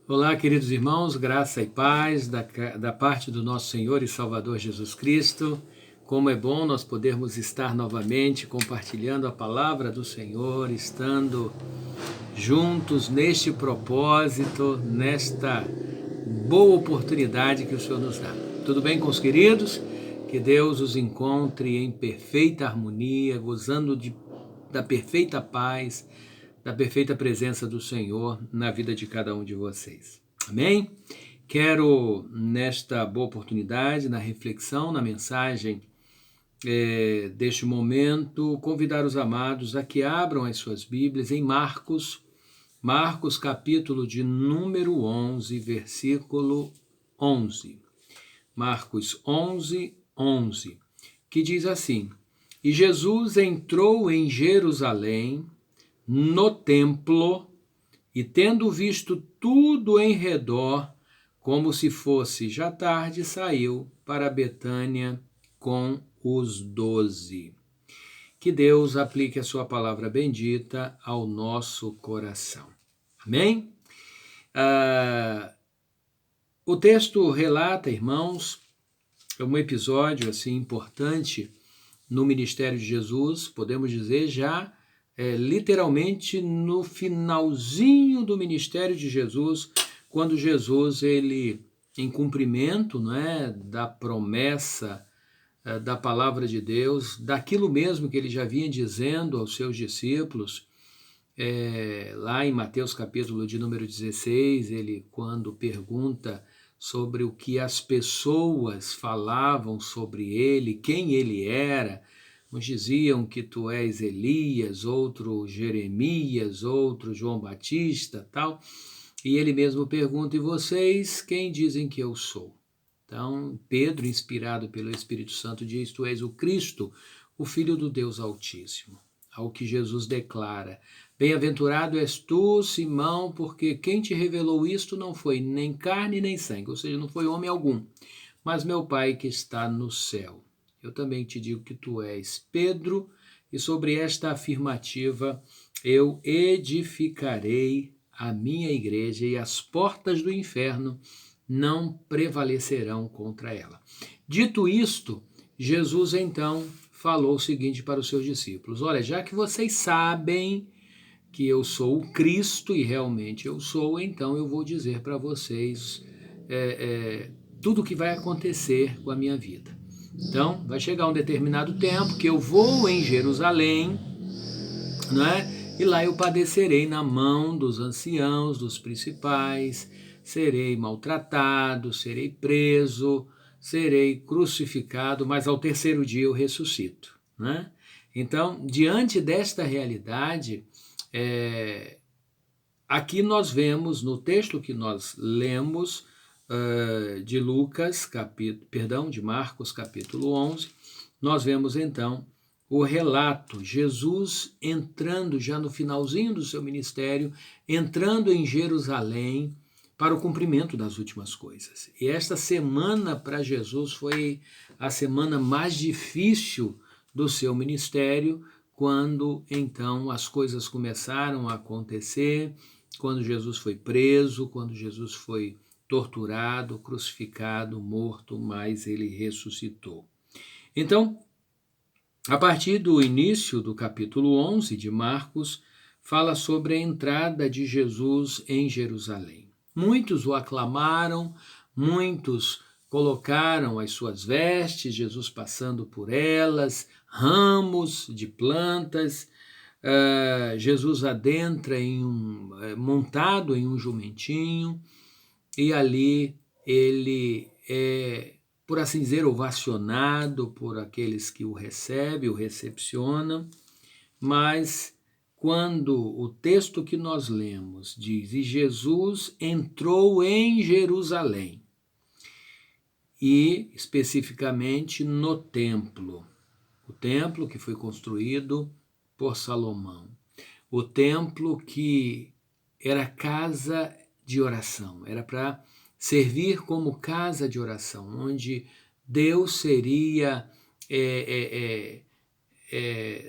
Olá, queridos irmãos, graça e paz da parte do nosso Senhor e Salvador Jesus Cristo. Como é bom nós podermos estar novamente compartilhando a palavra do Senhor, estando juntos neste propósito, nesta boa oportunidade que o Senhor nos dá. Tudo bem com os queridos? Que Deus os encontre em perfeita harmonia, gozando da perfeita paz, da perfeita presença do Senhor na vida de cada um de vocês. Amém? Quero, nesta boa oportunidade, na reflexão, na mensagem deste momento, convidar os amados a que abram as suas Bíblias em Marcos capítulo de número 11, versículo 11. Marcos 11, 11, que diz assim: E Jesus entrou em Jerusalém, no templo, e tendo visto tudo em redor, como se fosse já tarde, saiu para Betânia com os 12. Que Deus aplique a sua palavra bendita ao nosso coração. Amém? O texto relata, irmãos, um episódio assim importante no ministério de Jesus, podemos dizer já literalmente no finalzinho do ministério de Jesus, quando Jesus, ele, em cumprimento, da promessa da palavra de Deus, daquilo mesmo que ele já vinha dizendo aos seus discípulos, lá em Mateus capítulo de número 16, ele quando pergunta sobre o que as pessoas falavam sobre ele, quem ele era, uns diziam que tu és Elias, outro Jeremias, outro João Batista, tal. E ele mesmo pergunta: e vocês, quem dizem que eu sou? Então, Pedro, inspirado pelo Espírito Santo, diz: tu és o Cristo, o Filho do Deus Altíssimo. Ao que Jesus declara: bem-aventurado és tu, Simão, porque quem te revelou isto não foi nem carne nem sangue, ou seja, não foi homem algum, mas meu Pai que está no céu. Eu também te digo que tu és Pedro, e sobre esta afirmativa eu edificarei a minha igreja, e as portas do inferno não prevalecerão contra ela. Dito isto, Jesus então falou o seguinte para os seus discípulos: olha, já que vocês sabem que eu sou o Cristo, e realmente eu sou, então eu vou dizer para vocês tudo o que vai acontecer com a minha vida. Então, vai chegar um determinado tempo que eu vou em Jerusalém, e lá eu padecerei na mão dos anciãos, dos principais, serei maltratado, serei preso, serei crucificado, mas ao terceiro dia eu ressuscito. Então, diante desta realidade, aqui nós vemos, no texto que nós lemos, de de Marcos capítulo 11, nós vemos então o relato, Jesus entrando já no finalzinho do seu ministério, entrando em Jerusalém para o cumprimento das últimas coisas. E esta semana para Jesus foi a semana mais difícil do seu ministério, quando então as coisas começaram a acontecer, quando Jesus foi preso, quando Jesus foi torturado, crucificado, morto, mas ele ressuscitou. Então, a partir do início do capítulo 11 de Marcos, fala sobre a entrada de Jesus em Jerusalém. Muitos o aclamaram, muitos colocaram as suas vestes, Jesus passando por elas, ramos de plantas. Jesus adentra montado em um jumentinho, e ali ele por assim dizer, ovacionado por aqueles que o recebem, o recepcionam, mas quando o texto que nós lemos diz: e Jesus entrou em Jerusalém, e especificamente no templo, o templo que foi construído por Salomão, o templo que era casa de oração, era para servir como casa de oração, onde Deus seria,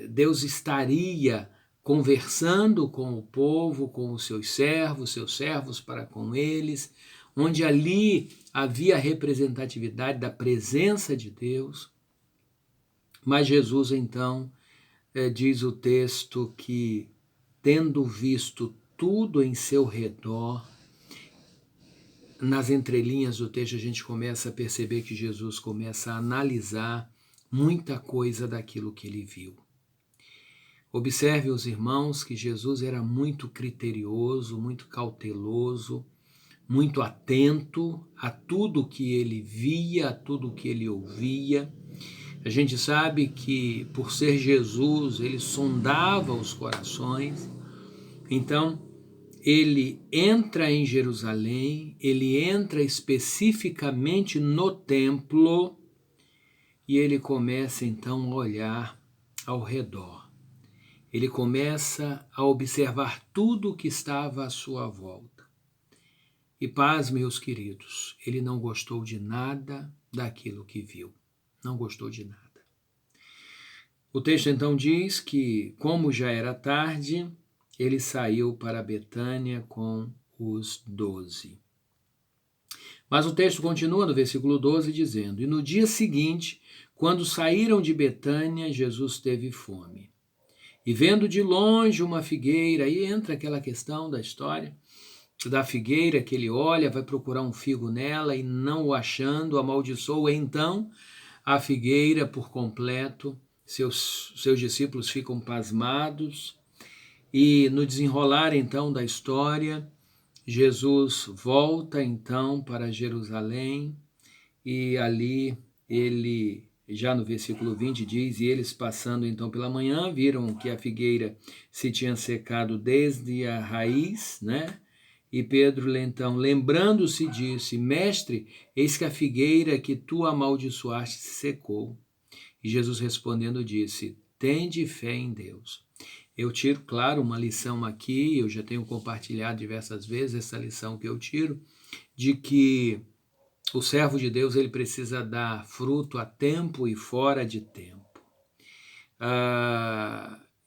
Deus estaria conversando com o povo, com os seus servos para com eles, onde ali havia a representatividade da presença de Deus. Mas Jesus, então, diz o texto que, tendo visto tudo em seu redor, nas entrelinhas do texto a gente começa a perceber que Jesus começa a analisar muita coisa daquilo que ele viu. Observe, os irmãos, que Jesus era muito criterioso, muito cauteloso, muito atento a tudo que ele via, a tudo que ele ouvia. A gente sabe que, por ser Jesus, ele sondava os corações. Então, ele entra em Jerusalém, ele entra especificamente no templo e ele começa então a olhar ao redor. Ele começa a observar tudo o que estava à sua volta. E paz, meus queridos, ele não gostou de nada daquilo que viu. Não gostou de nada. O texto então diz que, como já era tarde, ele saiu para Betânia com os 12. Mas o texto continua no versículo 12 dizendo: E no dia seguinte, quando saíram de Betânia, Jesus teve fome. E vendo de longe uma figueira, aí entra aquela questão da história da figueira, que ele olha, vai procurar um figo nela e não o achando, amaldiçoa então a figueira por completo. Seus discípulos ficam pasmados e no desenrolar então da história, Jesus volta então para Jerusalém e ali ele, já no versículo 20 diz, e eles passando então pela manhã, viram que a figueira se tinha secado desde a raiz, né? E Pedro então, lembrando-se disse: Mestre, eis que a figueira que tu amaldiçoaste se secou. E Jesus respondendo disse: Tende fé em Deus. Eu tiro, claro, uma lição aqui, eu já tenho compartilhado diversas vezes essa lição que eu tiro, de que o servo de Deus ele precisa dar fruto a tempo e fora de tempo.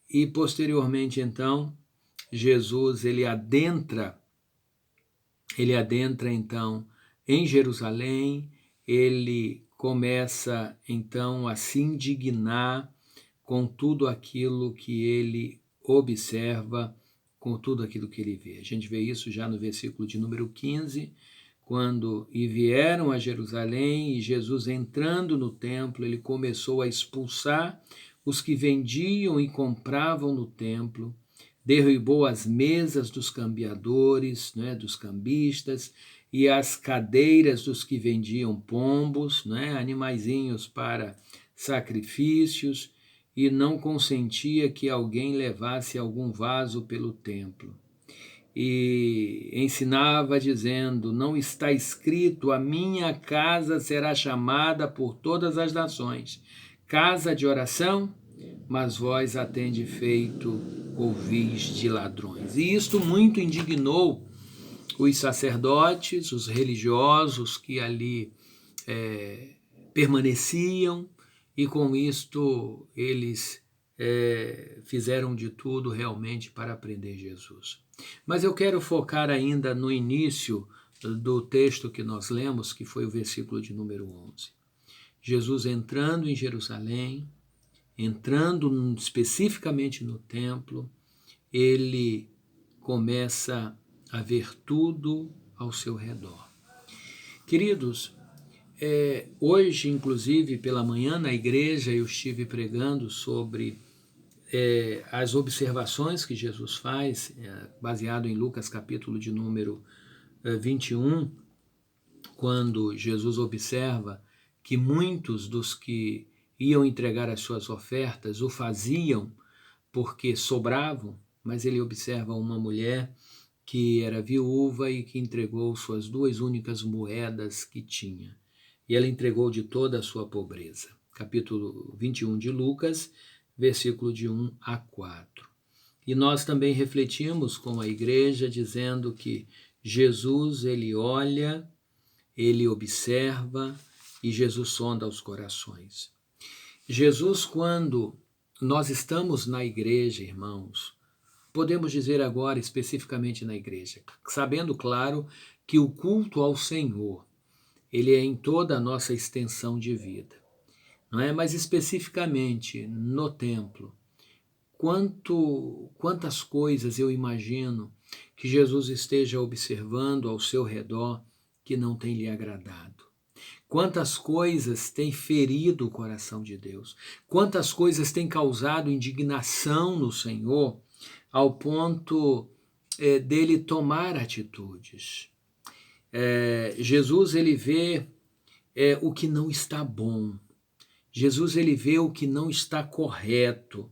E posteriormente, então, Jesus ele adentra então em Jerusalém, ele começa então a se indignar com tudo aquilo que ele observa, com tudo aquilo que ele vê. A gente vê isso já no versículo de número 15, quando e vieram a Jerusalém, e Jesus entrando no templo, ele começou a expulsar os que vendiam e compravam no templo, derrubou as mesas dos cambiadores, né, dos cambistas, e as cadeiras dos que vendiam pombos, né, animaizinhos para sacrifícios, e não consentia que alguém levasse algum vaso pelo templo. E ensinava dizendo: Não está escrito, a minha casa será chamada por todas as nações casa de oração? Mas vós a tende feito covis de ladrões. E isto muito indignou os sacerdotes, os religiosos que ali permaneciam, e com isto eles fizeram de tudo realmente para prender Jesus. Mas eu quero focar ainda no início do texto que nós lemos, que foi o versículo de número 11. Jesus entrando em Jerusalém, entrando especificamente no templo, ele começa a ver tudo ao seu redor. Queridos, hoje, inclusive, pela manhã na igreja, eu estive pregando sobre as observações que Jesus faz, baseado em Lucas capítulo de número 21, quando Jesus observa que muitos dos que iam entregar as suas ofertas o faziam porque sobravam, mas ele observa uma mulher que era viúva e que entregou suas 2 únicas moedas que tinha. E ela entregou de toda a sua pobreza. Capítulo 21 de Lucas, versículo de 1 a 4. E nós também refletimos com a igreja dizendo que Jesus, ele olha, ele observa e Jesus sonda os corações. Jesus, quando nós estamos na igreja, irmãos, podemos dizer agora especificamente na igreja, sabendo, claro, que o culto ao Senhor, ele é em toda a nossa extensão de vida, não é? Mas especificamente no templo, quantas coisas eu imagino que Jesus esteja observando ao seu redor que não tem lhe agradado. Quantas coisas têm ferido o coração de Deus. Quantas coisas têm causado indignação no Senhor ao ponto dele tomar atitudes. Jesus, ele vê o que não está bom. Jesus, ele vê o que não está correto.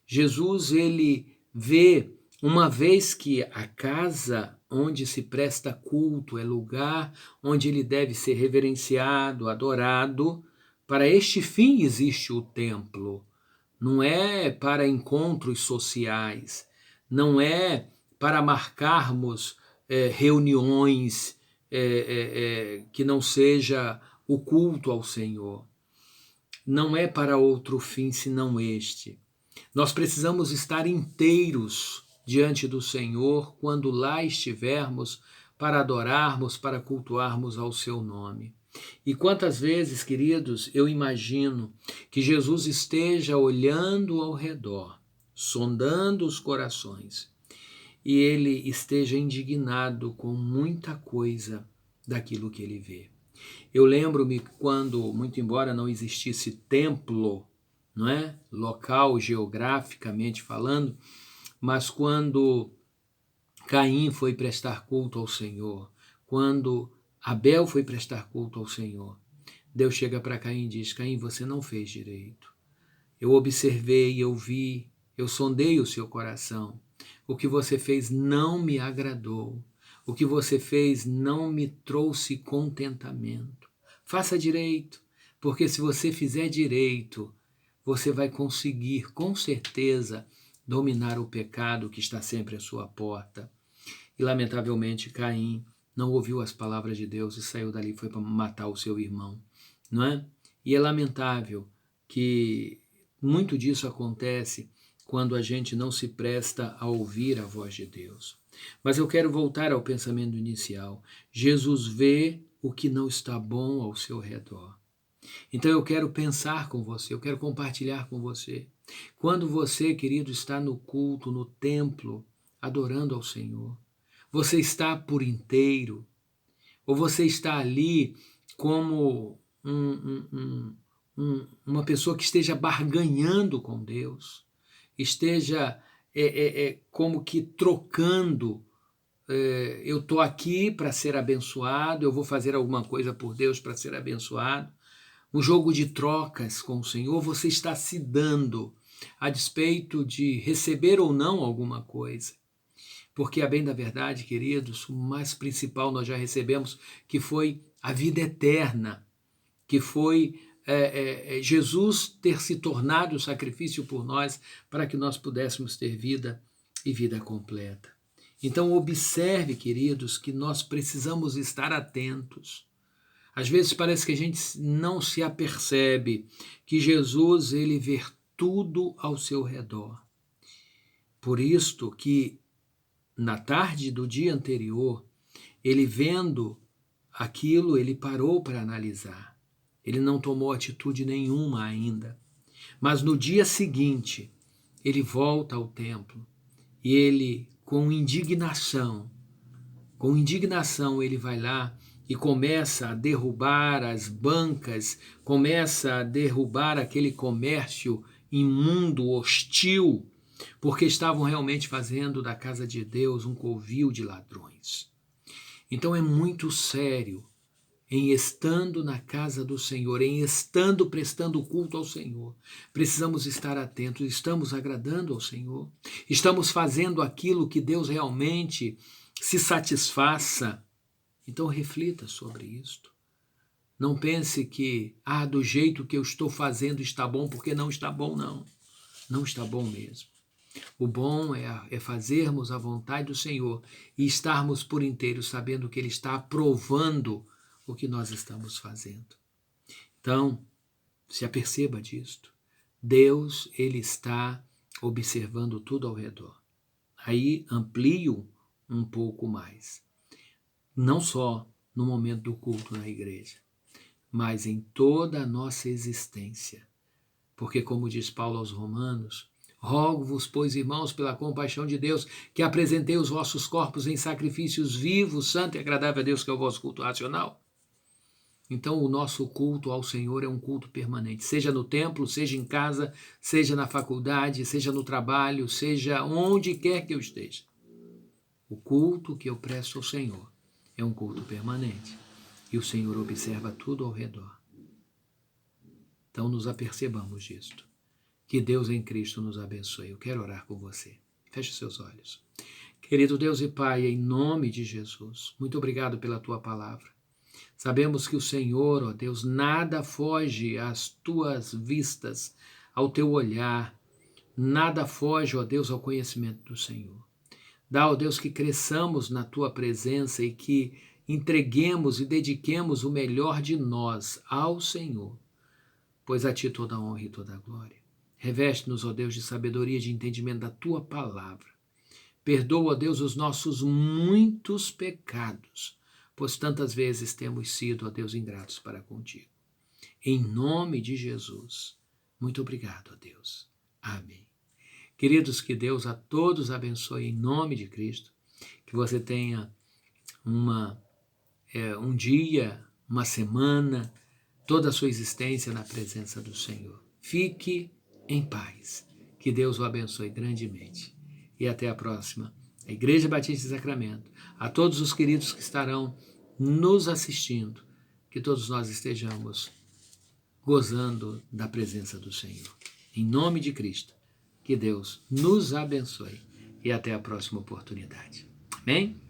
Jesus, ele vê, uma vez que a casa onde se presta culto é lugar onde ele deve ser reverenciado, adorado, para este fim existe o templo. Não é para encontros sociais, não é para marcarmos reuniões que não seja o culto ao Senhor. Não é para outro fim senão este. Nós precisamos estar inteiros diante do Senhor quando lá estivermos para adorarmos, para cultuarmos ao seu nome. E quantas vezes, queridos, eu imagino que Jesus esteja olhando ao redor, sondando os corações, e ele esteja indignado com muita coisa daquilo que ele vê. Eu lembro-me quando, muito embora não existisse templo, não é? Local, geograficamente falando, mas quando Caim foi prestar culto ao Senhor, quando Abel foi prestar culto ao Senhor, Deus chega para Caim e diz: Caim, você não fez direito. Eu observei, eu vi, eu sondei o seu coração. O que você fez não me agradou. O que você fez não me trouxe contentamento. Faça direito, porque se você fizer direito, você vai conseguir, com certeza, dominar o pecado que está sempre à sua porta. E, lamentavelmente, Caim não ouviu as palavras de Deus e saiu dali e foi para matar o seu irmão, não é? E é lamentável que muito disso acontece quando a gente não se presta a ouvir a voz de Deus. Mas eu quero voltar ao pensamento inicial. Jesus vê o que não está bom ao seu redor. Então eu quero pensar com você, eu quero compartilhar com você. Quando você, querido, está no culto, no templo, adorando ao Senhor, você está por inteiro, ou você está ali como uma pessoa que esteja barganhando com Deus, esteja como que trocando. Eu estou aqui para ser abençoado, eu vou fazer alguma coisa por Deus para ser abençoado. Um jogo de trocas com o Senhor, você está se dando a despeito de receber ou não alguma coisa. Porque, a bem da verdade, queridos, o mais principal nós já recebemos, que foi a vida eterna, que foi Jesus ter se tornado o sacrifício por nós para que nós pudéssemos ter vida e vida completa. Então, observe, queridos, que nós precisamos estar atentos. Às vezes parece que a gente não se apercebe que Jesus, ele vê tudo ao seu redor. Por isto que na tarde do dia anterior, ele vendo aquilo, ele parou para analisar. Ele não tomou atitude nenhuma ainda. Mas no dia seguinte, ele volta ao templo e ele, com indignação, ele vai lá e começa a derrubar as bancas, começa a derrubar aquele comércio imundo, hostil, porque estavam realmente fazendo da casa de Deus um covil de ladrões. Então é muito sério, em estando na casa do Senhor, em estando prestando culto ao Senhor, precisamos estar atentos. Estamos agradando ao Senhor? Estamos fazendo aquilo que Deus realmente se satisfaça? Então reflita sobre isto. Não pense que, do jeito que eu estou fazendo está bom, porque não está bom, não. Não está bom mesmo. O bom é fazermos a vontade do Senhor e estarmos por inteiro sabendo que Ele está aprovando o que nós estamos fazendo. Então, se aperceba disto. Deus, Ele está observando tudo ao redor. aí amplio um pouco mais. Não só no momento do culto na igreja, mas em toda a nossa existência. Porque, como diz Paulo aos Romanos, rogo-vos, pois, irmãos, pela compaixão de Deus, que apresentei os vossos corpos em sacrifícios vivos, santo e agradável a Deus, que é o vosso culto racional. Então, o nosso culto ao Senhor é um culto permanente, seja no templo, seja em casa, seja na faculdade, seja no trabalho, seja onde quer que eu esteja. O culto que eu presto ao Senhor é um culto permanente, e o Senhor observa tudo ao redor. Então, nos apercebamos disto. Que Deus em Cristo nos abençoe. Eu quero orar por você. Feche seus olhos. Querido Deus e Pai, em nome de Jesus, muito obrigado pela tua palavra. Sabemos que o Senhor, ó Deus, nada foge às tuas vistas, ao teu olhar, nada foge, ó Deus, ao conhecimento do Senhor. Dá, ó Deus, que cresçamos na tua presença e que entreguemos e dediquemos o melhor de nós ao Senhor, pois a ti toda a honra e toda a glória. Reveste-nos, ó Deus, de sabedoria e de entendimento da tua palavra. Perdoa, ó Deus, os nossos muitos pecados, pois tantas vezes temos sido, ó Deus, ingratos para contigo. Em nome de Jesus, muito obrigado, ó Deus. Amém. Queridos, que Deus a todos abençoe em nome de Cristo, que você tenha um dia, uma semana, toda a sua existência na presença do Senhor. Fique em paz. Que Deus o abençoe grandemente. E até a próxima. A Igreja Batista e Sacramento. A todos os queridos que estarão nos assistindo, que todos nós estejamos gozando da presença do Senhor. Em nome de Cristo, que Deus nos abençoe. E até a próxima oportunidade. Amém?